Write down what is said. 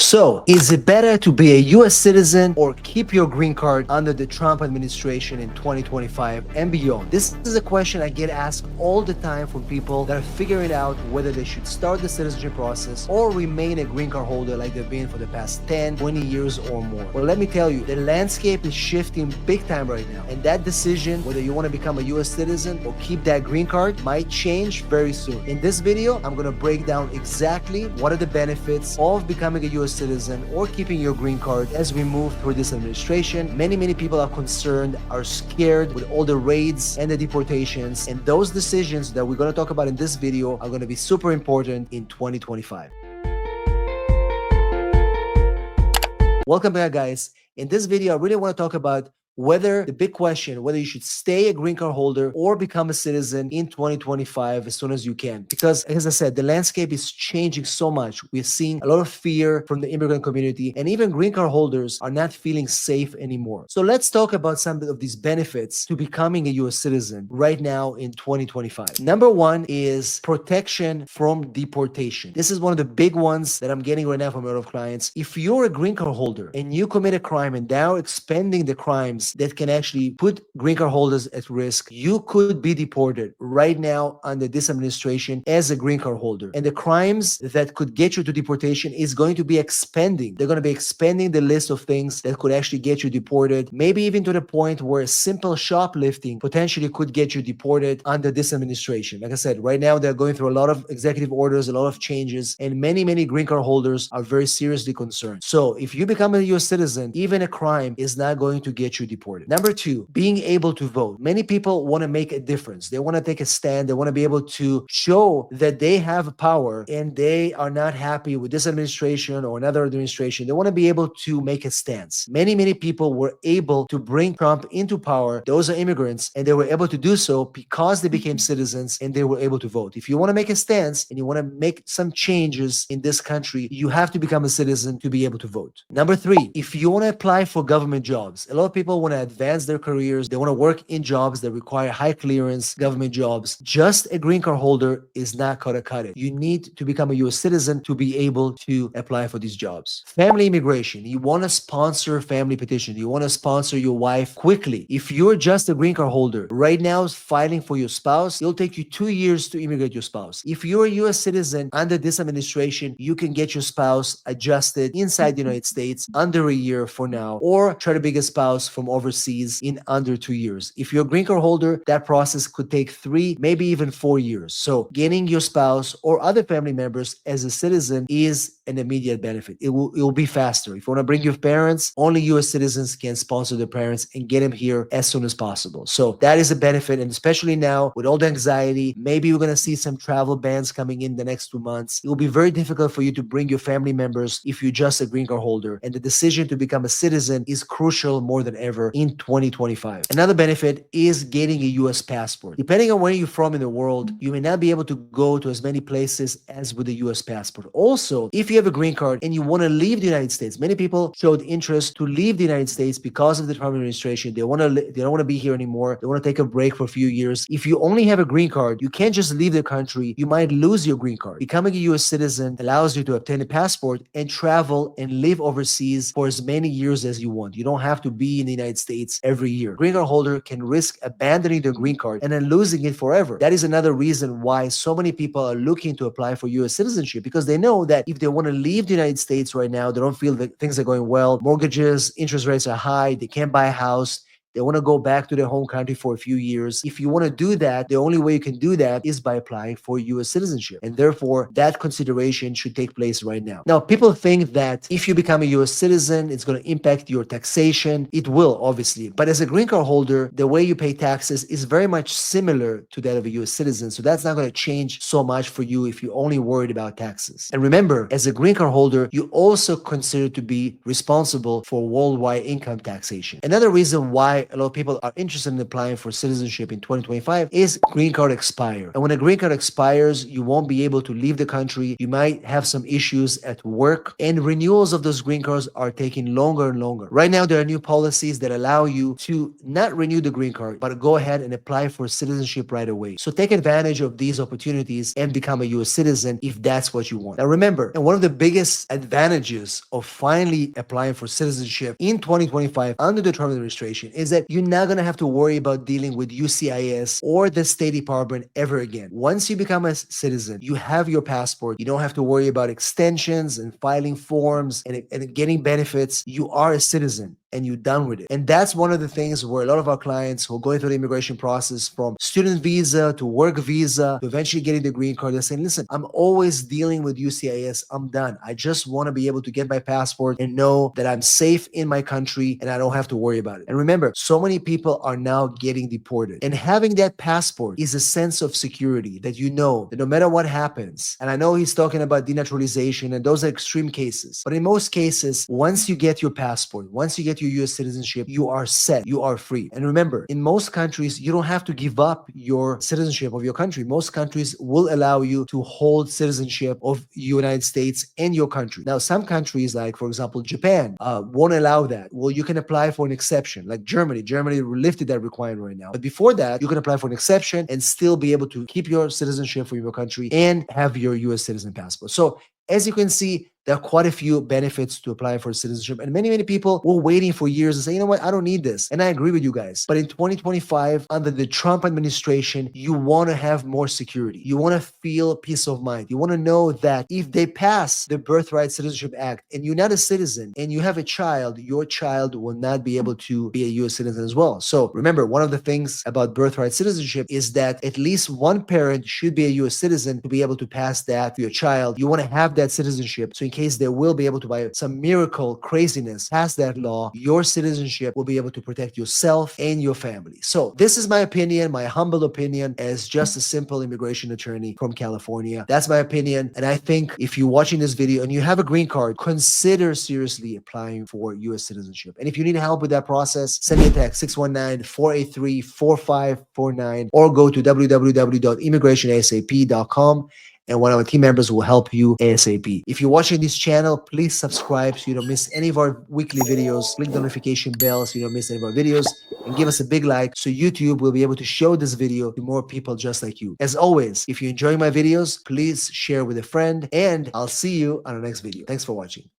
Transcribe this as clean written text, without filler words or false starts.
So, is it better to be a US citizen or keep your green card under the Trump administration in 2025 and beyond? This is a question I get asked all the time from people that are figuring out whether they should start the citizenship process or remain a green card holder like they've been for the past 10, 20 years or more. Well, let me tell you, the landscape is shifting big time right now. And that decision, whether you want to become a US citizen or keep that green card, might change very soon. In this video, I'm going to break down exactly what are the benefits of becoming a US citizen or keeping your green card as we move through this administration. Many people are concerned, are scared with all the raids and the deportations, and those decisions that we're going to talk about in this video are going to be super important in 2025. Welcome back, guys. In this video, I really want to talk about whether you should stay a green card holder or become a citizen in 2025 as soon as you can. Because as I said, the landscape is changing so much. We're seeing a lot of fear from the immigrant community, and even green card holders are not feeling safe anymore. So let's talk about some of these benefits to becoming a US citizen right now in 2025. Number one is protection from deportation. This is one of the big ones that I'm getting right now from a lot of clients. If you're a green card holder and you commit a crime and now expanding the crimes that can actually put green card holders at risk, you could be deported right now under this administration as a green card holder. And the crimes that could get you to deportation is going to be expanding. They're going to be expanding the list of things that could actually get you deported, maybe even to the point where simple shoplifting potentially could get you deported under this administration. Like I said, right now they're going through a lot of executive orders, a lot of changes, and many green card holders are very seriously concerned. So if you become a US citizen, even a crime is not going to get you deported. Number two, being able to vote. Many people want to make a difference. They want to take a stand. They want to be able to show that they have power and they are not happy with this administration or another administration. They want to be able to make a stance. Many people were able to bring Trump into power. Those are immigrants, and they were able to do so because they became citizens and they were able to vote. If you want to make a stance and you want to make some changes in this country, you have to become a citizen to be able to vote. Number three, if you want to apply for government jobs, a lot of people want to advance their careers. They want to work in jobs that require high clearance government jobs. Just a green card holder is not going to cut it. You need to become a US citizen to be able to apply for these jobs. Family immigration. You want to sponsor family petition. You want to sponsor your wife quickly. If you're just a green card holder right now filing for your spouse, it'll take you 2 years to immigrate your spouse. If you're a US citizen under this administration, you can get your spouse adjusted inside the United States under a year for now, or try to bring a spouse from overseas in under 2 years. If you're a green card holder, that process could take 3, maybe even 4 years. So getting your spouse or other family members as a citizen is an immediate benefit. It will be faster. If you want to bring your parents, only US citizens can sponsor their parents and get them here as soon as possible. So that is a benefit. And especially now with all the anxiety, maybe we're going to see some travel bans coming in the next 2 months. It will be very difficult for you to bring your family members if you're just a green card holder. And the decision to become a citizen is crucial more than ever in 2025. Another benefit is getting a US passport. Depending on where you're from in the world, you may not be able to go to as many places as with a US passport. Also, if you have a green card and you want to leave the United States, many people showed interest to leave the United States because of the Trump administration. They don't want to be here anymore. They want to take a break for a few years. If you only have a green card, you can't just leave the country. You might lose your green card. Becoming a US citizen allows you to obtain a passport and travel and live overseas for as many years as you want. You don't have to be in the United States every year. Green card holder can risk abandoning their green card and then losing it forever. That is another reason why so many people are looking to apply for US citizenship, because they know that if they want to leave the United States right now, they don't feel that things are going well. Mortgages, interest rates are high. They can't buy a house. They want to go back to their home country for a few years. If you want to do that, the only way you can do that is by applying for US citizenship. And therefore, that consideration should take place right now. Now, people think that if you become a US citizen, it's going to impact your taxation. It will, obviously. But as a green card holder, the way you pay taxes is very much similar to that of a US citizen. So that's not going to change so much for you if you're only worried about taxes. And remember, as a green card holder, you also consider to be responsible for worldwide income taxation. Another reason why why a lot of people are interested in applying for citizenship in 2025 is green card expire. And when a green card expires, you won't be able to leave the country. You might have some issues at work, and renewals of those green cards are taking longer and longer. Right now, there are new policies that allow you to not renew the green card, but go ahead and apply for citizenship right away. So take advantage of these opportunities and become a US citizen if that's what you want. Now remember, and one of the biggest advantages of finally applying for citizenship in 2025 under the Trump administration is that you're not going to have to worry about dealing with UCIS or the State Department ever again. Once you become a citizen, you have your passport. You don't have to worry about extensions and filing forms and getting benefits. You are a citizen and you're done with it. And that's one of the things where a lot of our clients who are going through the immigration process, from student visa to work visa to eventually getting the green card, they're saying, listen, I'm always dealing with UCIS. I'm done. I just want to be able to get my passport and know that I'm safe in my country and I don't have to worry about it. And remember, so many people are now getting deported. And having that passport is a sense of security that you know that no matter what happens, and I know he's talking about denaturalization and those are extreme cases, but in most cases, once you get your passport, once you get your US citizenship, you are set, you are free. And remember, in most countries, you don't have to give up your citizenship of your country. Most countries will allow you to hold citizenship of United States and your country. Now, some countries, like for example, Japan, won't allow that. Well, you can apply for an exception, like Germany. Germany lifted that requirement right now. But before that, you can apply for an exception and still be able to keep your citizenship from your country and have your US citizen passport. So as you can see, there are quite a few benefits to applying for citizenship. And many people were waiting for years and say, you know what, I don't need this. And I agree with you guys. But in 2025, under the Trump administration, you want to have more security. You want to feel peace of mind. You want to know that if they pass the Birthright Citizenship Act and you're not a citizen and you have a child, your child will not be able to be a US citizen as well. So remember, one of the things about birthright citizenship is that at least one parent should be a US citizen to be able to pass that to your child. You want to have that citizenship. So in case they will be able to, by some miracle craziness, pass that law, your citizenship will be able to protect yourself and your family. So this is my opinion, my humble opinion as just a simple immigration attorney from California. That's my opinion. And I think if you're watching this video and you have a green card, consider seriously applying for US citizenship. And if you need help with that process, send me a text 619-483-4549 or go to www.immigrationasap.com and one of our team members will help you ASAP. If you're watching this channel, please subscribe so you don't miss any of our weekly videos. Click the notification bell so you don't miss any of our videos, and give us a big like so YouTube will be able to show this video to more people just like you. As always, if you enjoy my videos, please share with a friend, and I'll see you on the next video. Thanks for watching.